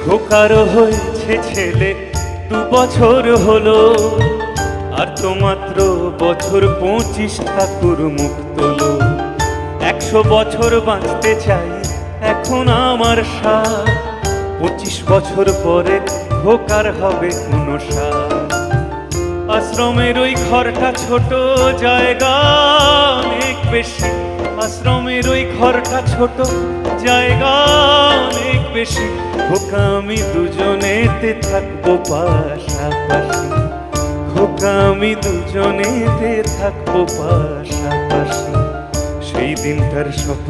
খোকারও হয়েছে ছেলে 2 বছর হলো, আর তো মাত্র বছর 25 ঠাকুর মুখ তোলো। 100 বছর বাঁচতে চাই এখন আমার সাথ, 25 বছর পরে খোকার হবে 59। আশ্রমের ওই ঘরটা ছোট, জায়গা অনেক বেশি। আশ্রমের ওই ঘরটা ছোট, জায়গা অনেক বেশি। খোকা আমি দুজনেতে থাকবো পাশাপাশি, খোকা আমি দুজনেতে থাকবো পাশাপাশি। সেই দিনটার স্বপ্ন